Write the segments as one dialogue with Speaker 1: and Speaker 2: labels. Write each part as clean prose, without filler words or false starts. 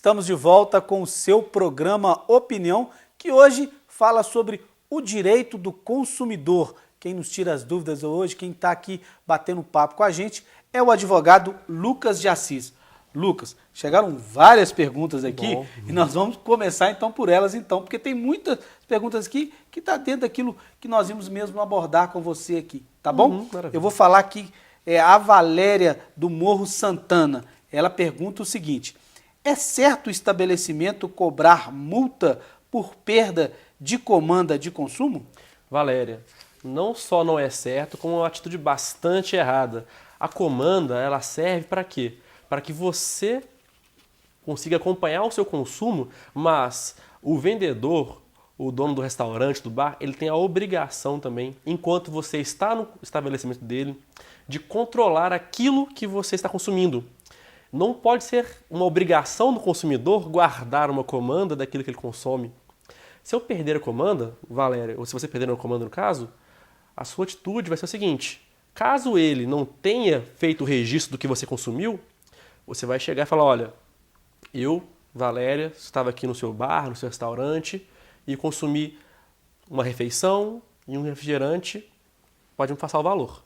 Speaker 1: Estamos de volta com o seu programa Opinião, que hoje fala sobre o direito do consumidor. Quem nos tira as dúvidas hoje, quem está aqui batendo papo com a gente, é o advogado Lucas de Assis. Lucas, chegaram várias perguntas aqui e nós vamos começar então por elas porque tem muitas perguntas aqui que está dentro daquilo que nós vimos mesmo abordar com você aqui, tá bom? Eu vou falar aqui, a Valéria do Morro Santana, ela pergunta o seguinte: é certo o estabelecimento cobrar multa por perda de comanda de consumo?
Speaker 2: Valéria, não só não é certo, como é uma atitude bastante errada. A comanda, ela serve para quê? Para que você consiga acompanhar o seu consumo, mas o vendedor, o dono do restaurante, do bar, ele tem a obrigação também, enquanto você está no estabelecimento dele, de controlar aquilo que você está consumindo. Não pode ser uma obrigação do consumidor guardar uma comanda daquilo que ele consome. Se eu perder a comanda, Valéria, ou se você perder a comanda no caso, a sua atitude vai ser o seguinte: caso ele não tenha feito o registro do que você consumiu, você vai chegar e falar: olha, eu, Valéria, estava aqui no seu bar, no seu restaurante e consumi uma refeição e um refrigerante, pode me passar o valor.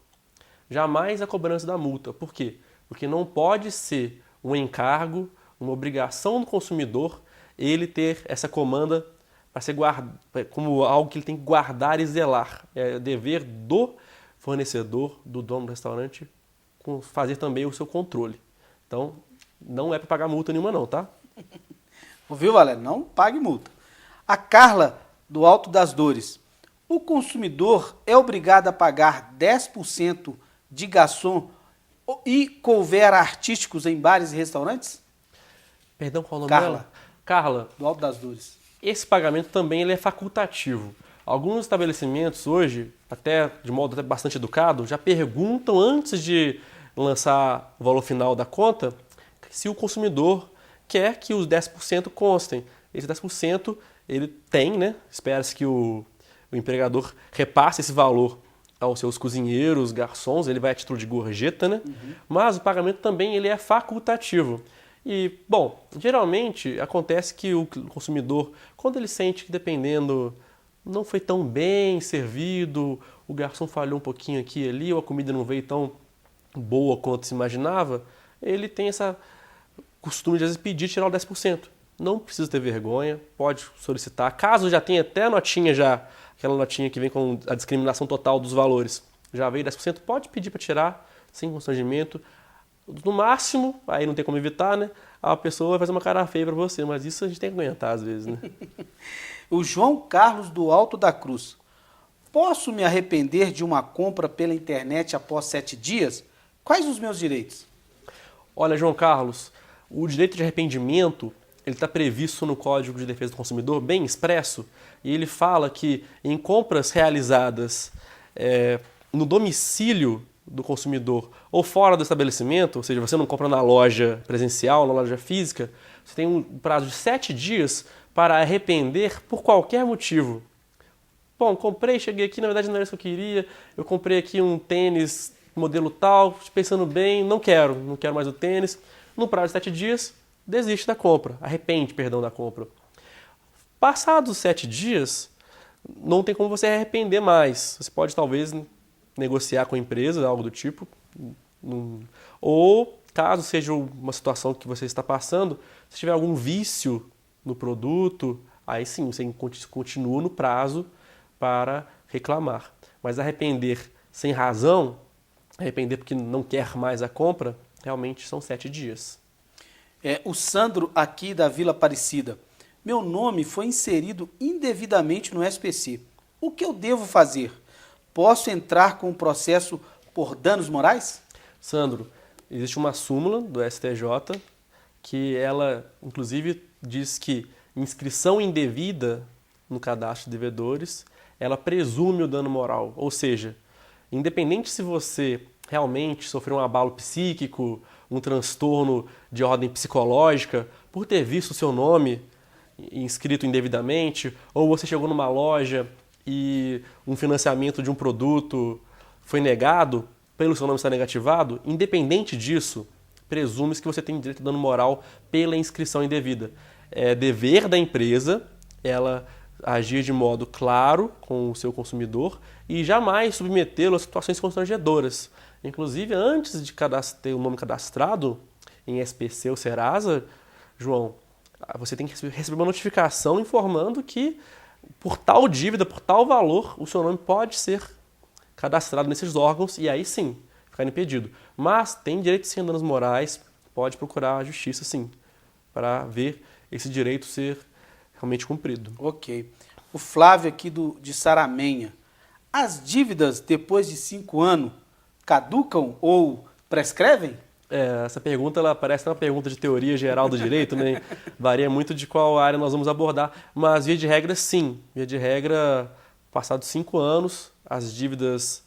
Speaker 2: Jamais a cobrança da multa. Por quê? Porque não pode ser um encargo, uma obrigação do consumidor ele ter essa comanda para ser como algo que ele tem que guardar e zelar. É dever do fornecedor, do dono do restaurante, fazer também o seu controle. Então, não é para pagar multa nenhuma não, tá?
Speaker 1: Ouviu, Valéria? Não pague multa. A Carla, do Alto das Dores: o consumidor é obrigado a pagar 10% de garçom e couvert artísticos em bares e restaurantes?
Speaker 2: Perdão, qual o nome
Speaker 1: Carla.
Speaker 2: dela? Carla,
Speaker 1: Do Alto das Dores.
Speaker 2: esse pagamento também ele é facultativo. Alguns estabelecimentos hoje, até de modo até bastante educado, já perguntam antes de lançar o valor final da conta se o consumidor quer que os 10% constem. Esse 10% ele tem, né? Espera-se que o empregador repasse esse valor aos seus cozinheiros, garçons, ele vai a título de gorjeta, né? Mas o pagamento também ele é facultativo. E, bom, geralmente acontece que o consumidor, quando ele sente que dependendo não foi tão bem servido, o garçom falhou um pouquinho aqui e ali, ou a comida não veio tão boa quanto se imaginava, ele tem essa costume de às vezes pedir tirar o 10%. Não precisa ter vergonha, pode solicitar. Caso já tenha até a notinha aquela notinha que vem com a discriminação total dos valores, já veio 10%, pode pedir para tirar, sem constrangimento. No máximo, aí não tem como evitar, né? A pessoa vai fazer uma cara feia para você, mas isso a gente tem que aguentar às vezes, né?
Speaker 1: O João Carlos do Alto da Cruz: posso me arrepender de uma compra pela internet após 7 dias? Quais os meus direitos?
Speaker 2: Olha, João Carlos, o direito de arrependimento ele está previsto no Código de Defesa do Consumidor, bem expresso, e ele fala que em compras realizadas no domicílio do consumidor ou fora do estabelecimento, ou seja, você não compra na loja presencial, na loja física, você tem um prazo de 7 dias para arrepender por qualquer motivo. Bom, cheguei aqui, na verdade não era isso que eu queria, eu comprei aqui um tênis modelo tal, pensando bem, não quero mais o tênis. No prazo de 7 dias, desiste da compra, arrepende, perdão, da compra. Passados 7 dias, não tem como você arrepender mais. Você pode talvez negociar com a empresa, algo do tipo. Ou, caso seja uma situação que você está passando, se tiver algum vício no produto, aí sim, você continua no prazo para reclamar. Mas arrepender sem razão, arrepender porque não quer mais a compra, realmente são 7 dias.
Speaker 1: O Sandro, aqui da Vila Aparecida: meu nome foi inserido indevidamente no SPC. O que eu devo fazer? Posso entrar com o processo por danos morais?
Speaker 2: Sandro, existe uma súmula do STJ que ela, inclusive, diz que inscrição indevida no cadastro de devedores, ela presume o dano moral. Ou seja, independente se você realmente sofreu um abalo psíquico, um transtorno de ordem psicológica, por ter visto o seu nome inscrito indevidamente, ou você chegou numa loja e um financiamento de um produto foi negado pelo seu nome estar negativado, independente disso, presume-se que você tem direito a dano moral pela inscrição indevida. É dever da empresa ela agir de modo claro com o seu consumidor e jamais submetê-lo a situações constrangedoras. Inclusive, antes de ter o nome cadastrado em SPC ou Serasa, João, você tem que receber uma notificação informando que por tal dívida, por tal valor, o seu nome pode ser cadastrado nesses órgãos e aí sim, ficar impedido. Mas tem direito sim a danos morais, pode procurar a justiça sim, para ver esse direito ser realmente cumprido.
Speaker 1: Ok. O Flávio aqui de Saramenha. As dívidas depois de 5 anos caducam ou prescrevem?
Speaker 2: Essa pergunta ela parece uma pergunta de teoria geral do direito, né? Varia muito de qual área nós vamos abordar, mas via de regra sim. Via de regra, passados 5 anos, as dívidas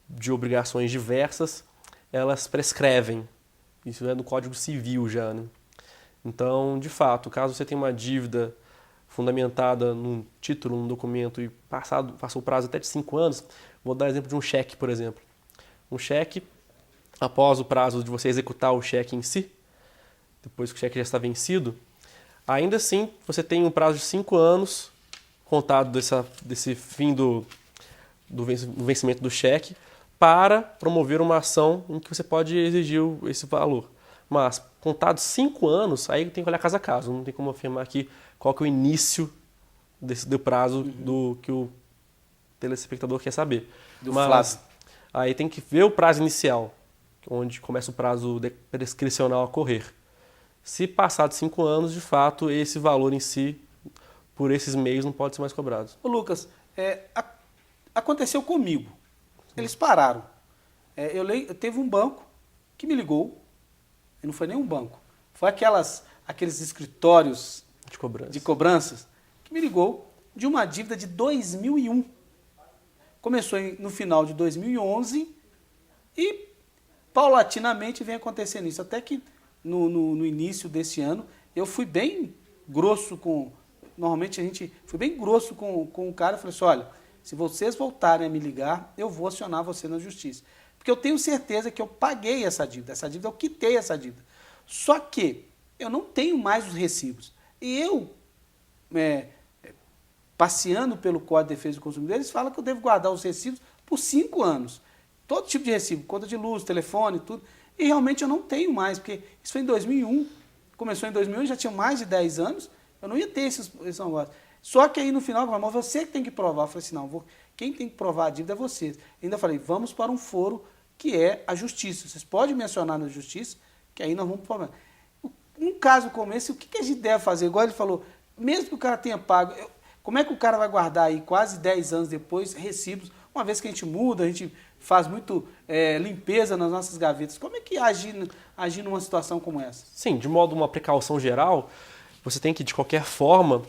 Speaker 2: de obrigações diversas, elas prescrevem. Isso é no Código Civil já, né? Então, de fato, caso você tenha uma dívida fundamentada num título, num documento e passou o prazo até de 5 anos, vou dar exemplo de um cheque, por exemplo. Um cheque, após o prazo de você executar o cheque em si, depois que o cheque já está vencido, ainda assim você tem um prazo de 5 anos contado desse fim do vencimento do cheque para promover uma ação em que você pode exigir esse valor. Mas, contados 5 anos, aí tem que olhar caso a caso. Não tem como afirmar aqui qual que é o início do prazo do que o telespectador quer saber. Mas aí tem que ver o prazo inicial, onde começa o prazo prescricional a correr. Se passar de 5 anos, de fato, esse valor em si, por esses meios, não pode ser mais cobrado.
Speaker 1: Ô Lucas, aconteceu comigo. Eles pararam. Teve um banco que me ligou, e não foi nem um banco, foi aqueles escritórios de cobranças que me ligou de uma dívida de 2001. Começou no final de 2011 e paulatinamente vem acontecendo isso. Até que no início desse ano eu fui bem grosso normalmente a gente foi bem grosso com o cara. Eu falei assim, olha, se vocês voltarem a me ligar, eu vou acionar você na justiça. Porque eu tenho certeza que eu paguei essa dívida. Essa dívida, eu quitei essa dívida. Só que eu não tenho mais os recibos. E eu, passeando pelo Código de Defesa do Consumidor, eles falam que eu devo guardar os recibos por 5 anos. Todo tipo de recibo, conta de luz, telefone, tudo. E realmente eu não tenho mais, porque isso foi em 2001. Começou em 2001, já tinha mais de 10 anos. Eu não ia ter esses negócios. Só que aí no final, mas você que tem que provar. Eu falei assim, não, quem tem que provar a dívida é você. Ainda falei, vamos para um foro que é a justiça. Vocês podem mencionar na justiça, que aí nós vamos para o problema. Um caso como esse, o que a gente deve fazer? Igual ele falou, mesmo que o cara tenha pago, como é que o cara vai guardar aí quase 10 anos depois recibos, uma vez que a gente muda, a gente faz muito limpeza nas nossas gavetas. Como é que agir numa situação como essa?
Speaker 2: Sim, de modo uma precaução geral, você tem que, de qualquer forma,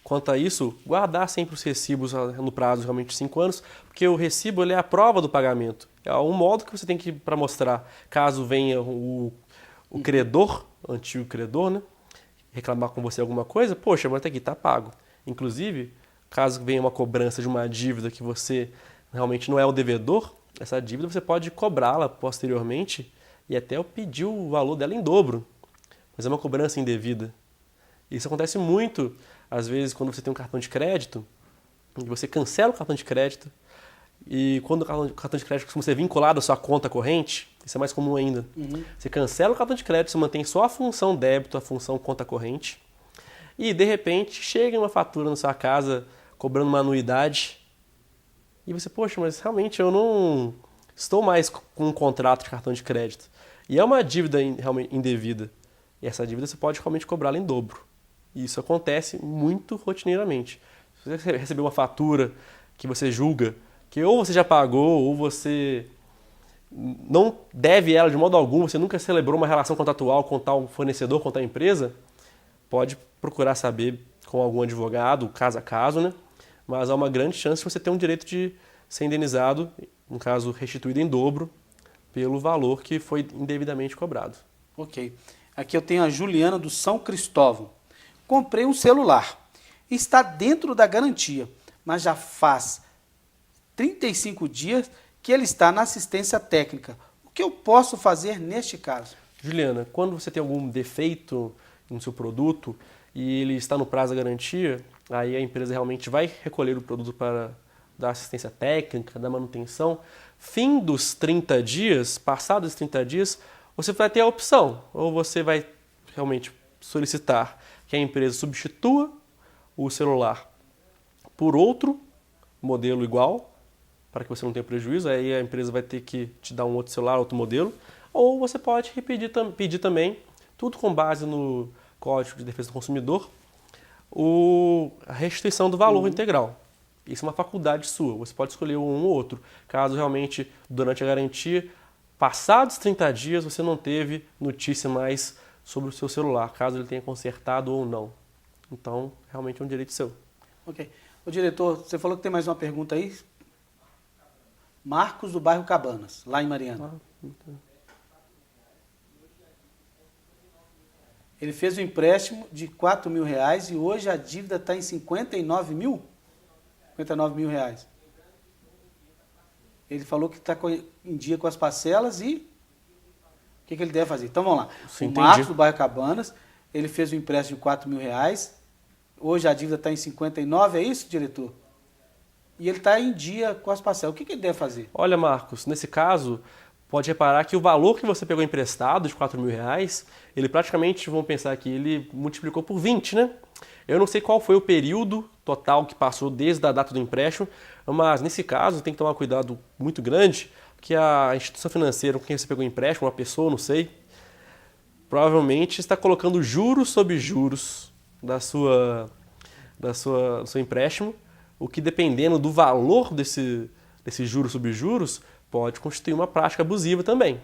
Speaker 2: quanto a isso, guardar sempre os recibos no prazo realmente de 5 anos, porque o recibo ele é a prova do pagamento. É um modo que você tem que para mostrar, caso venha o credor, o antigo credor, né, reclamar com você alguma coisa, poxa, mas até aqui está pago. Inclusive, caso venha uma cobrança de uma dívida que você realmente não é o devedor, essa dívida você pode cobrá-la posteriormente e até pedir o valor dela em dobro. Mas é uma cobrança indevida. Isso acontece muito, às vezes, quando você tem um cartão de crédito, e você cancela o cartão de crédito, e quando o cartão de crédito costuma ser vinculado à sua conta corrente, isso é mais comum ainda. Você cancela o cartão de crédito, você mantém só a função débito, a função conta corrente, e de repente chega uma fatura na sua casa cobrando uma anuidade, e você, poxa, mas realmente eu não estou mais com um contrato de cartão de crédito. E é uma dívida realmente indevida. E essa dívida você pode realmente cobrá-la em dobro. E isso acontece muito rotineiramente. Se você receber uma fatura que você julga que ou você já pagou ou você não deve ela de modo algum, você nunca celebrou uma relação contratual com tal fornecedor, com tal empresa, pode procurar saber com algum advogado, caso a caso, né? Mas há uma grande chance de você ter um direito de ser indenizado, no caso restituído em dobro, pelo valor que foi indevidamente cobrado.
Speaker 1: Ok. Aqui eu tenho a Juliana do São Cristóvão. Comprei um celular. Está dentro da garantia, mas já faz 35 dias que ele está na assistência técnica. O que eu posso fazer neste caso?
Speaker 2: Juliana, quando você tem algum defeito no seu produto e ele está no prazo da garantia, aí a empresa realmente vai recolher o produto para dar assistência técnica, dar manutenção. Fim dos 30 dias, passados os 30 dias, você vai ter a opção, ou você vai realmente solicitar que a empresa substitua o celular por outro modelo igual, para que você não tenha prejuízo, aí a empresa vai ter que te dar um outro celular, outro modelo, ou você pode pedir também, tudo com base no Código de Defesa do Consumidor, a restituição do valor integral. Isso é uma faculdade sua, você pode escolher um ou outro. Caso realmente, durante a garantia, passados 30 dias, você não teve notícia mais sobre o seu celular, caso ele tenha consertado ou não. Então, realmente é um direito seu.
Speaker 1: Ok. Ô, diretor, você falou que tem mais uma pergunta aí? Marcos, do bairro Cabanas, lá em Mariana. Ele fez um empréstimo de R$4.000 e hoje a dívida está em 59 mil? 59 mil reais. Ele falou que está em dia com as parcelas e o que ele deve fazer? Então vamos lá.
Speaker 2: Sim,
Speaker 1: o Marcos,
Speaker 2: entendi.
Speaker 1: do bairro Cabanas, ele fez um empréstimo de R$4.000. Hoje a dívida está em 59, é isso, diretor? E ele está em dia com as parcelas. O que ele deve fazer?
Speaker 2: Olha, Marcos, nesse caso, pode reparar que o valor que você pegou emprestado, de R$4.000, ele praticamente, vamos pensar que ele multiplicou por 20, né? Eu não sei qual foi o período total que passou desde a data do empréstimo, mas nesse caso tem que tomar um cuidado muito grande, que a instituição financeira com quem você pegou o empréstimo, uma pessoa, não sei, provavelmente está colocando juros sobre juros do seu empréstimo, o que dependendo do valor desse juros sobre juros, pode constituir uma prática abusiva também.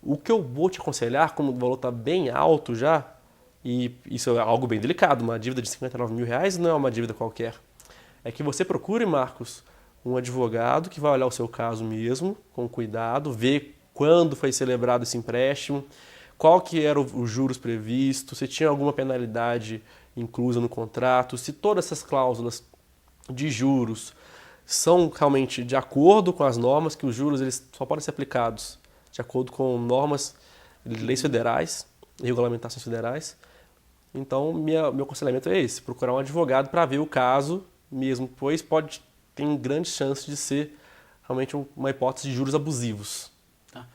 Speaker 2: O que eu vou te aconselhar, como o valor está bem alto já, e isso é algo bem delicado, uma dívida de R$59 mil não é uma dívida qualquer, é que você procure, Marcos, um advogado que vai olhar o seu caso mesmo, com cuidado, ver quando foi celebrado esse empréstimo, qual que era os juros previstos, se tinha alguma penalidade inclusa no contrato, se todas essas cláusulas de juros são realmente de acordo com as normas, que os juros eles só podem ser aplicados de acordo com normas de leis federais e regulamentações federais. Então, meu aconselhamento é esse, procurar um advogado para ver o caso mesmo, pois tem grandes chances de ser realmente uma hipótese de juros abusivos.
Speaker 1: Tá.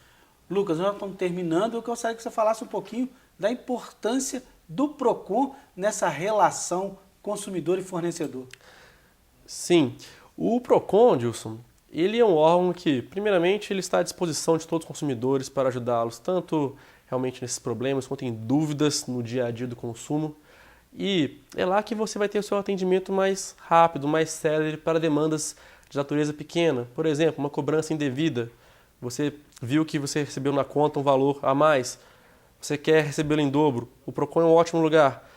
Speaker 1: Lucas, nós estamos terminando, eu gostaria que você falasse um pouquinho da importância do PROCON nessa relação consumidor e fornecedor.
Speaker 2: Sim, o PROCON, Dilson, ele é um órgão que, primeiramente, ele está à disposição de todos os consumidores para ajudá-los, tanto realmente nesses problemas, quanto em dúvidas no dia a dia do consumo. E é lá que você vai ter o seu atendimento mais rápido, mais célere para demandas de natureza pequena. Por exemplo, uma cobrança indevida. Você viu que você recebeu na conta um valor a mais, você quer recebê-lo em dobro. O PROCON é um ótimo lugar.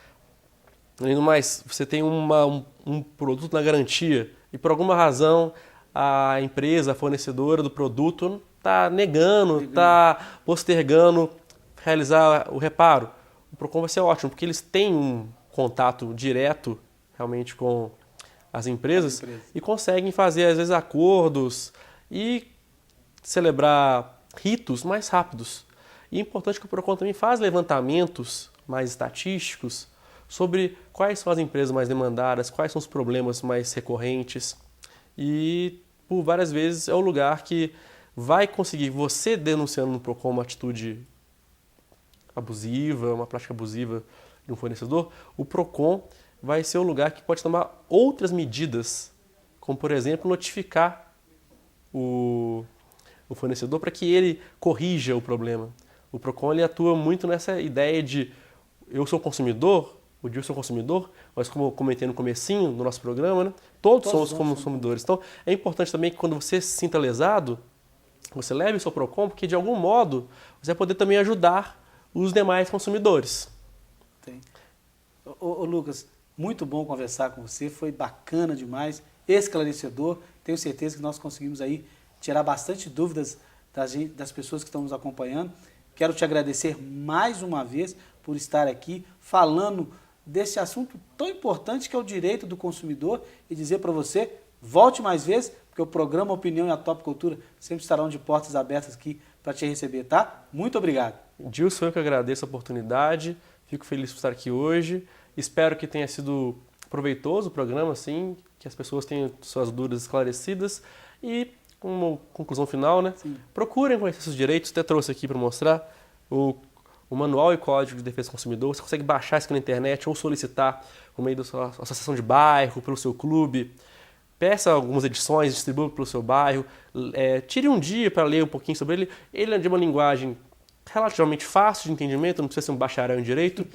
Speaker 2: Além do mais, você tem um produto na garantia e por alguma razão a empresa, a fornecedora do produto está negando, está postergando realizar o reparo. O PROCON vai ser ótimo, porque eles têm um contato direto realmente com as empresas e conseguem fazer, às vezes, acordos e celebrar ritos mais rápidos. E é importante que o PROCON também faz levantamentos mais estatísticos sobre quais são as empresas mais demandadas, quais são os problemas mais recorrentes. E, por várias vezes, é o lugar que vai conseguir, você denunciando no PROCON uma atitude abusiva, uma prática abusiva de um fornecedor, o PROCON vai ser o lugar que pode tomar outras medidas, como, por exemplo, notificar o fornecedor para que ele corrija o problema. O PROCON ele atua muito nessa ideia de eu sou consumidor, o Dilson é consumidor, mas como eu comentei no comecinho do nosso programa, né, todos somos consumidores. Então, é importante também que quando você se sinta lesado, você leve o seu PROCON, porque de algum modo você vai poder também ajudar os demais consumidores.
Speaker 1: Tem. Ô, Lucas, muito bom conversar com você, foi bacana demais, esclarecedor. Tenho certeza que nós conseguimos aí tirar bastante dúvidas das pessoas que estão nos acompanhando. Quero te agradecer mais uma vez por estar aqui falando desse assunto tão importante que é o direito do consumidor e dizer para você, volte mais vezes, porque o programa Opinião e a Top Cultura sempre estarão de portas abertas aqui para para te receber, tá? Muito obrigado.
Speaker 2: Dilson, eu que agradeço a oportunidade, fico feliz por estar aqui hoje, espero que tenha sido proveitoso o programa, assim, que as pessoas tenham suas dúvidas esclarecidas e, como conclusão final, né, procurem conhecer seus direitos, até trouxe aqui para mostrar o Manual e Código de Defesa do Consumidor, você consegue baixar isso aqui na internet ou solicitar por meio da sua associação de bairro, pelo seu clube, peça algumas edições, distribua pelo seu bairro, tire um dia para ler um pouquinho sobre ele, ele é de uma linguagem relativamente fácil de entendimento, não precisa ser um bacharel em direito,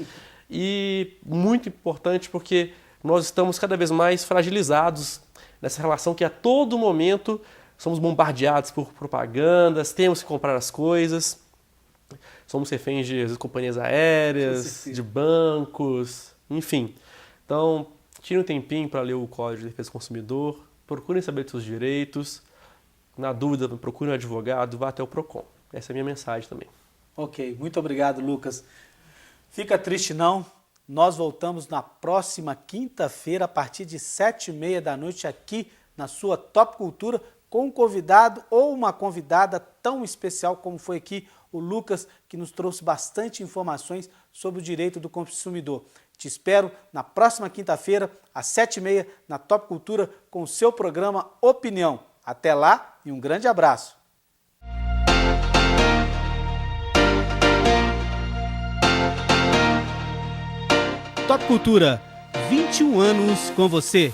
Speaker 2: e muito importante porque nós estamos cada vez mais fragilizados nessa relação que a todo momento somos bombardeados por propagandas, temos que comprar as coisas, somos reféns de companhias aéreas, de bancos, enfim. Então, tire um tempinho para ler o Código de Defesa do Consumidor, procurem saber dos seus direitos, na dúvida, procure um advogado, vá até o PROCON. Essa é a minha mensagem também.
Speaker 1: Ok, muito obrigado, Lucas. Fica triste não, nós voltamos na próxima quinta-feira a partir de 7h30 da noite aqui na sua Top Cultura com um convidado ou uma convidada tão especial como foi aqui o Lucas, que nos trouxe bastante informações sobre o direito do consumidor. Te espero na próxima quinta-feira às 7h30 na Top Cultura com o seu programa Opinião. Até lá e um grande abraço. Top Cultura, 21 anos com você.